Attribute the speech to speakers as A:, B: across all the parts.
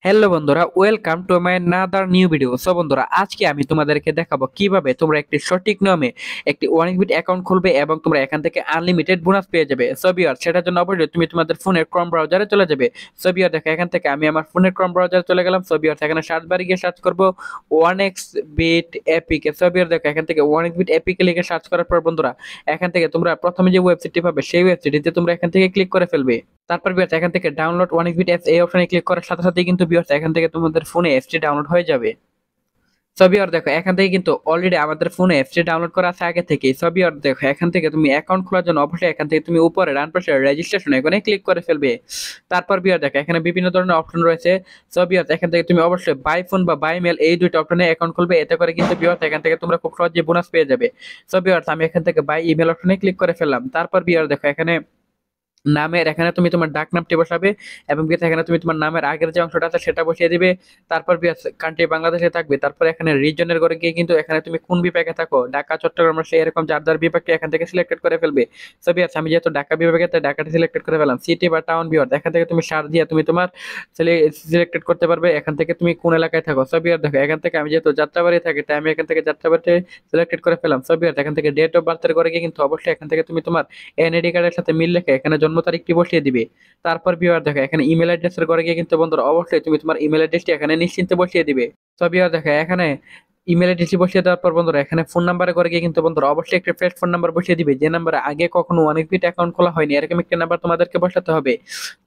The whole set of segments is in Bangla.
A: হ্যালো বন্ধুরা, welcome to my another new video. So বন্ধুরা, আজকে আমি তোমাদেরকে দেখাবো কিভাবে তোমরা একটি সঠিক নিয়মে একটি ওয়ান বিট অ্যাকাউন্ট খুলবে এবং তোমরা এখান থেকে আনলিমিটেড বোনাস পেয়ে যাবে। সো ভিউয়ার, সেটার জন্য অবশ্যই তুমি তোমাদের ফোনের ক্রোম ব্রাউজারে চলে যাবে। সো ভিউয়ার, দেখো এখান থেকে আমি আমার ফোনের ক্রোম ব্রাউজারে চলে গেলাম। সো ভিউয়ার, এখানে সার্চ বারে গিয়ে সার্চ করবো one x bit APK. So viewer, দেখো এখান থেকে ওয়ান এক্স বিট এপিকে লিখে সার্চ করার পর বন্ধুরা, এখান থেকে তোমরা প্রথমে যে ওয়েবসাইটটি পাবে সেই ওয়েবসাইটটিতে তোমরা এখান থেকে ক্লিক করে ফেলবে। তারপর ভিউয়ার্স, এখান থেকে ডাউনলোড ওয়ান এক্সবিট অ্যাপস এই অপশনে ক্লিক করার সাথে সাথেই কিন্তু ভিউয়ার্স এখান থেকে তোমাদের ফোনে অ্যাপসটি ডাউনলোড হয়ে যাবে। সো ভিউয়ার, দেখো এখান থেকে কিন্তু অলরেডি আমাদের ফোনে অ্যাপসটি ডাউনলোড করা আছে আগে থেকেই। সো ভিউয়ার, দেখো এখান থেকে তুমি অ্যাকাউন্ট খোলার জন্য অবশ্যই এখান থেকে তুমি উপরে ডান পাশে রেজিস্ট্রেশন এখানে ক্লিক করে ফেলবে। তারপর ভিউয়ার, দেখো এখানে বিভিন্ন ধরনের অপশন রয়েছে। সো ভিউয়ার, এখান থেকে তুমি অবশ্যই বাই ফোন বা বাই মেল এই দুইটা অপশনে অ্যাকাউন্ট খুলবে। এতে করে কিন্তু ভিউয়ার এখান থেকে তোমরা খুব সহজে বোনাস পেয়ে যাবে। সো ভিউয়ার, আমি এখান থেকে বাই ইমেল অপশনে ক্লিক করে ফেললাম। তারপর ভিউয়ার, দেখো এখানে নামের এখানে তুমি তোমার ডাক নামটি বসাবে এবং এখানে তুমি তোমার নামের আগের যে অংশটা আছে সেটা বসিয়ে দিবে। তারপর কান্ট্রি বাংলাদেশে থাকবে। তারপর এখানে রিজনের ঘরে গিয়ে কিন্তু এখানে তুমি কোন বিভাগে থাকো, ঢাকা, চট্টগ্রাম, রাজশাহী, এরকম যার যার বিভাগটি এখান থেকে সিলেক্টেড করে ফেলবে। সো বিয়ার্স, আমি যেহেতু ঢাকা বিভাগে তাই ঢাকাটি সিলেক্টেড করে ফেলাম। সিটি বা টাউন বিয়ার্স, এখান থেকে তুমি সার্চ দিয়ে তুমি তোমার সিলেক্টেড করতে পারবে এখান থেকে তুমি কোন এলাকায় থাকো। সো বিয়ার্স, দেখো এখান থেকে আমি যেহেতু যাত্রাবাড়ি থাকি তাই আমি এখান থেকে যাত্রাবাড়িতে সিলেক্টেড করে ফেলাম। সো বিয়ার্স, এখান থেকে ডেট অফ বার্থের ঘরে গিয়ে কিন্তু অবশ্যই এখান থেকে তুমি তোমার এনআইডি কার্ডের সাথে মিল রেখে এখানে জন্ম তারিখটি বসিয়ে দিবে। তারপর ভিউয়ার, দেখো এখানে ইমেল অ্যাড্রেসের ঘরে গিয়ে কিন্তু বন্ধুরা অবশ্যই তুমি তোমার ইমেল অ্যাড্রেসটি এখানে নিশ্চিন্তে বসিয়ে দিবে। তো ভিউয়ার, দেখো এখানে ইমেল অ্যাড্রেসটি বসিয়ে দেওয়ার পর বন্ধুরা এখানে ফোন নাম্বারে করে গিয়ে কিন্তু বন্ধুরা অবশ্যই একটা ফ্রেশ ফোন নাম্বার বসিয়ে দিবে, যে নাম্বারে আগে কখনো অনেক বিট অ্যাকাউন্ট খোলা হয়নি এরকম একটা নাম্বার তোমাদেরকে বসাতে হবে।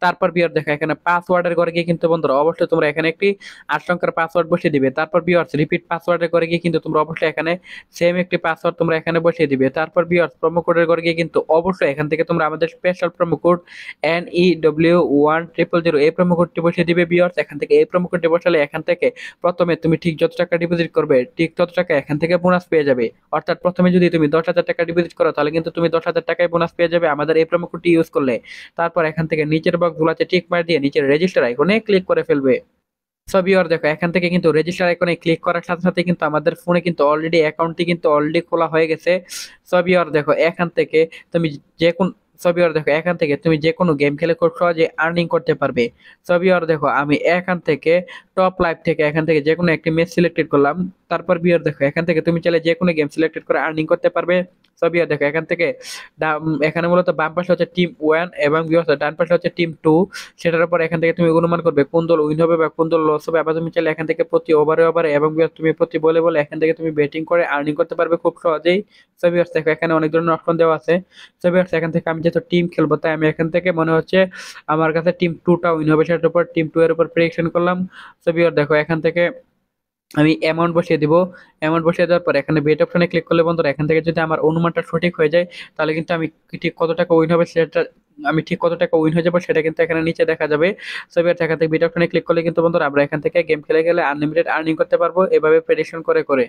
A: তারপর বিয়ার, দেখো এখানে পাসওয়ার্ডের ঘরে গিয়ে কিন্তু বন্ধুরা অবশ্যই তোমরা এখানে একটি 8 সংখ্যার পাসওয়ার্ড বসিয়ে দিবে। তারপর বিয়ার্স, রিপিট পাসওয়ার্ডের ঘরে গিয়ে কিন্তু তোমরা অবশ্যই এখানে সেম একটি পাসওয়ার্ড তোমরা এখানে বসিয়ে দিবে। তারপর বিয়ার্স, প্রোমো কোডের ঘরে গিয়ে কিন্তু অবশ্যই এখান থেকে তোমরা আমাদের স্পেশাল প্রোমো কোড NEW1000 এই প্রোমো কোডটি বসিয়ে দিবে। বিয়ার্স, এখান থেকে এই প্রোমো কোডটি বসালে এখান থেকে প্রথমে তুমি ঠিক যত টাকা ডিপোজিট করবে ঠিক তত টাকা এখান থেকে বোনাস পেয়ে যাবে। অর্থাৎ প্রথমে যদি তুমি 10,000 টাকা ডিপোজিট করো তাহলে কিন্তু তুমি 10,000 টাকায় বোনাস পেয়ে যাবে আমাদের এই প্রোমো কোডটি ইউজ করলে। তারপর এখান থেকে নিচের বক্স গুলাতে টিক মার দিয়ে নিচের রেজিস্টার আইকনে ক্লিক করে ফেলবে। সো ভিউয়ার, দেখো এখান থেকে কিন্তু রেজিস্টার আইকনে ক্লিক করার সাথে সাথে কিন্তু আমাদের ফোনে কিন্তু অলরেডি অ্যাকাউন্টটি কিন্তু অলরেডি খোলা হয়ে গেছে। সো ভিউয়ার, দেখো এখান থেকে তুমি যে কোন সো ভিউয়ার, দেখো এখান থেকে তুমি যে কোনো গেম খেলে খুব সহজে আর্নিং করতে পারবে। সো ভিউয়ার, দেখো আমি এখান থেকে টপ লাইভ থেকে এখান থেকে যে কোনো একটি ম্যাচ সিলেক্টেড করলাম। তারপর ভিউয়ার, দেখো এখান থেকে তুমি চাইলে যে কোনো গেম সিলেক্টেড করে আর্নিং করতে পারবে। সো ভিউয়ার, দেখো এখান থেকে এখানে মূলত বাম পাশে হচ্ছে টিম 1 এবং ভিউয়ার ডান পাশে হচ্ছে টিম 2। সেটার উপর এখান থেকে তুমি অনুমান করবে কোন দল উইন হবে বা কোন দল লস হবে। আবার তুমি চাইলে এখান থেকে প্রতি ওভারে ওভারে এবং তুমি প্রতি বলে বলে এখান থেকে তুমি ব্যাটিং করে আর্নিং করতে পারবে খুব সহজেই। সো ভিউয়ার্স, দেখো এখানে অনেক ধরনের অপশন দেওয়া আছে। সো ভিউয়ার্স, এখান থেকে আমি যেহেতু টিম খেলবো তাই আমি এখান থেকে মনে হচ্ছে আমার কাছে টিম 2টা উইন হবে, সেটার উপর টিম 2 এর উপর প্রেডিকশন করলাম। সো ভিউয়ার, দেখো এখান থেকে আমি অ্যামাউন্ট বসিয়ে দিব। অ্যামাউন্ট বসিয়ে দেওয়ার পর এখানে বেট অপশনে ক্লিক করলে বন্ধুরা এখান থেকে যদি আমার অনুমানটা সঠিক হয়ে যায় তাহলে কিন্তু আমি ঠিক কত টাকা উইন হবে সেটা আমি ঠিক কত টাকা উইন হয়ে যাবো সেটা কিন্তু এখানে নিচে দেখা যাবে। সো এবার এখান থেকে বেট অপশনে ক্লিক করলে কিন্তু বন্ধুরা আমরা এখান থেকে গেম খেলে গেলে আনলিমিটেড আর্নিং করতে পারবো এভাবে প্রেডিকশন করে করে।